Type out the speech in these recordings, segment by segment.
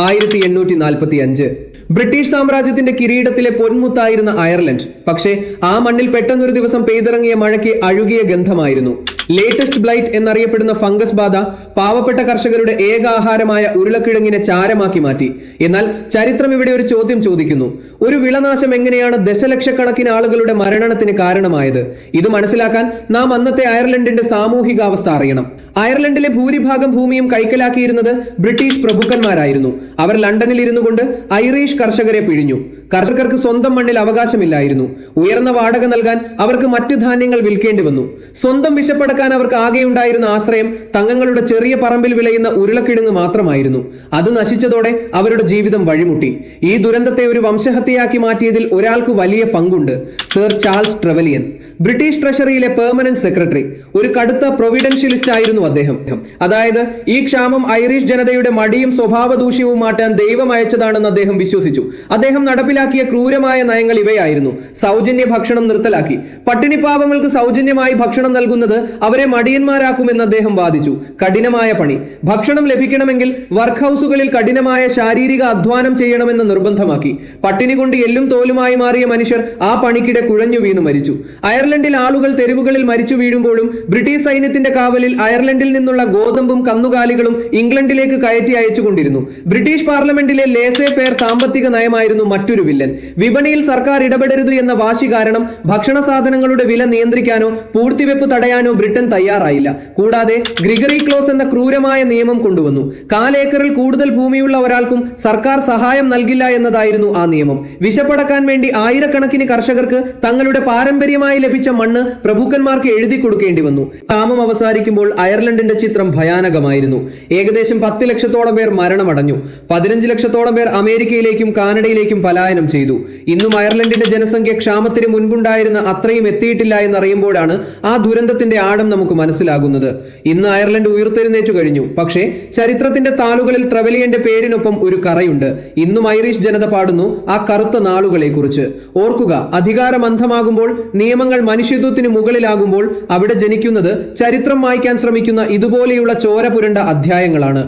1845 British സാമ്രാജ്യത്തിന്റെ കിരീടത്തിലെ പൊന്മുത്തായിരുന്ന Ireland. പക്ഷേ ആ മണ്ണിൽ പെട്ടെന്നൊരു ദിവസം പെയ്തിറങ്ങിയ മഴയ്ക്ക് അഴുകിയ ഗന്ധമായിരുന്നു. ലേറ്റസ്റ്റ് ബ്ലൈറ്റ് എന്നറിയപ്പെടുന്ന ഫംഗസ് ബാധ പാവപ്പെട്ട കർഷകരുടെ ഏക ആഹാരമായ ഉരുളക്കിഴങ്ങിനെ ചാരമാക്കി മാറ്റി. എന്നാൽ ചരിത്രം ഇവിടെ ഒരു ചോദ്യം ചോദിക്കുന്നു. ഒരു വിളനാശം എങ്ങനെയാണ് ദശലക്ഷക്കണക്കിന് ആളുകളുടെ മരണത്തിന് കാരണമായത്? ഇത് മനസ്സിലാക്കാൻ നാം അന്നത്തെ അയർലൻഡിന്റെ സാമൂഹികാവസ്ഥ അറിയണം. അയർലൻഡിലെ ഭൂരിഭാഗം ഭൂമിയും കൈക്കലാക്കിയിരുന്നത് ബ്രിട്ടീഷ് പ്രഭുക്കന്മാരായിരുന്നു. അവർ ലണ്ടനിൽ ഇരുന്നു കൊണ്ട് ഐറിഷ് കർഷകരെ പിഴിഞ്ഞു. കർഷകർക്ക് സ്വന്തം മണ്ണിൽ അവകാശമില്ലായിരുന്നു. ഉയർന്ന വാടക നൽകാൻ അവർക്ക് മറ്റു ധാന്യങ്ങൾ വിൽക്കേണ്ടി വന്നു. സ്വന്തം വിശപ്പടക്കാൻ അവർക്ക് ആകെയുണ്ടായിരുന്ന ആശ്രയം തങ്ങളുടെ ചെറിയ പറമ്പിൽ വിളയുന്ന ഉരുളക്കിഴങ്ങ് മാത്രമായിരുന്നു. അത് നശിച്ചതോടെ അവരുടെ ജീവിതം വഴിമുട്ടി. ഈ ദുരന്തത്തെ ഒരു വംശഹത്യയാക്കി മാറ്റിയതിൽ ഒരാൾക്ക് വലിയ പങ്കുണ്ട്. സർ ചാൾസ് ട്രെവലിയൻ, ബ്രിട്ടീഷ് ട്രഷറിയിലെ പെർമനന്റ് സെക്രട്ടറി. ഒരു കടുത്ത പ്രൊവിഡൻഷ്യലിസ്റ്റ് ആയിരുന്നു അദ്ദേഹം. അതായത് ഈ ക്ഷാമം ഐറിഷ് ജനതയുടെ മടിയും സ്വഭാവ ദൂഷ്യവും മാറ്റാൻ ദൈവം അയച്ചതാണെന്ന് അദ്ദേഹം വിശ്വസിച്ചു. അദ്ദേഹം നടപ്പിലാക്കിയ ക്രൂരമായ നയങ്ങൾ ഇവയായിരുന്നു. സൗജന്യ ഭക്ഷണം നിർത്തലാക്കി. പട്ടിണിപ്പാവങ്ങൾക്ക് സൗജന്യമായി ഭക്ഷണം നൽകുന്നത് അവരെ മടിയന്മാരാക്കുമെന്ന് അദ്ദേഹം വാദിച്ചു. കഠിനമായ പണി. ഭക്ഷണം ലഭിക്കണമെങ്കിൽ വർക്ക് ഹൗസുകളിൽ കഠിനമായ ശാരീരിക അധ്വാനം ചെയ്യണമെന്ന് നിർബന്ധമാക്കി. പട്ടിണി കൊണ്ട് എല്ലും തോലുമായി മാറിയ മനുഷ്യർ ആ പണിക്കിടെ കുഴഞ്ഞു വീണു മരിച്ചു. അയർലൻഡിൽ ആളുകൾ തെരുവുകളിൽ മരിച്ചു വീഴുമ്പോഴും ബ്രിട്ടീഷ് സൈന്യത്തിന്റെ കാവലിൽ അയർലൻഡിൽ നിന്നുള്ള ഗോതമ്പും കന്നുകാലികളും ഇംഗ്ലണ്ടിലേക്ക് കയറ്റി അയച്ചുകൊണ്ടിരുന്നു. ബ്രിട്ടീഷ് പാർലമെന്റിലെ ലേസേ ഫെയർ സാമ്പത്തിക നയമായിരുന്നു മറ്റൊരു വില്ലൻ. വിപണിയിൽ സർക്കാർ ഇടപെടരുത് എന്ന വാശി കാരണം ഭക്ഷണ സാധനങ്ങളുടെ വില നിയന്ത്രിക്കാനോ പൂഴ്ത്തിവെപ്പ് തടയാനോ ബ്രിട്ടൻ തയ്യാറായില്ല. കൂടാതെ ഗ്രിഗറി ക്ലോസ് എന്ന ക്രൂരമായ നിയമം കൊണ്ടുവന്നു. 4 ഏക്കറിൽ കൂടുതൽ ഭൂമിയുള്ള ഒരാൾക്കും സർക്കാർ സഹായം നൽകില്ല എന്നതായിരുന്നു ആ നിയമം. വിശപ്പടക്കാൻ വേണ്ടി ആയിരക്കണക്കിന് കർഷകർക്ക് തങ്ങളുടെ പാരമ്പര്യമായി ലഭിച്ച മണ്ണ് പ്രഭുക്കന്മാർക്ക് എഴുതി കൊടുക്കേണ്ടി വന്നു. ക്ഷാമം അവസാനിക്കുമ്പോൾ അയർലൻഡിന്റെ ചിത്രം ഭയാനകമായിരുന്നു. ഏകദേശം 10 ലക്ഷത്തോളം പേർ മരണമടഞ്ഞു. 15 ലക്ഷത്തോളം പേർ അമേരിക്കയിലേക്കും കാനഡയിലേക്കും പലായനം ചെയ്തു. ഇന്നും അയർലൻഡിന്റെ ജനസംഖ്യ ക്ഷാമത്തിന് മുൻപുണ്ടായിരുന്ന അത്രയും എത്തിയിട്ടില്ല എന്നറിയുമ്പോഴാണ് ആ ദുരന്തത്തിന്റെ ആഴം നമുക്ക് മനസ്സിലാകുന്നത്. ഇന്ന് അയർലൻഡ് ഉയർത്തെഴുന്നേറ്റു കഴിഞ്ഞു. പക്ഷേ ചരിത്രത്തിന്റെ താളുകളിൽ ട്രെവലിയന്റെ പേരിനൊപ്പം ഒരു കറയുണ്ട്. ഇന്നും ഐറിഷ് ജനത പാടുന്നു ആ കറുത്ത നാളുകളെ കുറിച്ച്. ഓർക്കുക, അധികാരം അന്ധമാകുമ്പോൾ, നിയമങ്ങൾ മനുഷ്യത്വത്തിന് മുകളിലാകുമ്പോൾ അവിടെ ജനിക്കുന്നത് ചരിത്രം മായ്ക്കാൻ ശ്രമിക്കുന്ന ഇതുപോലെയുള്ള ചോര പുരണ്ട അധ്യായങ്ങളാണ്.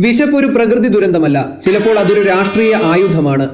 വിശപ്പ് ഒരു പ്രകൃതി ദുരന്തമല്ല, ചിലപ്പോൾ അതൊരു രാഷ്ട്രീയ ആയുധമാണ്.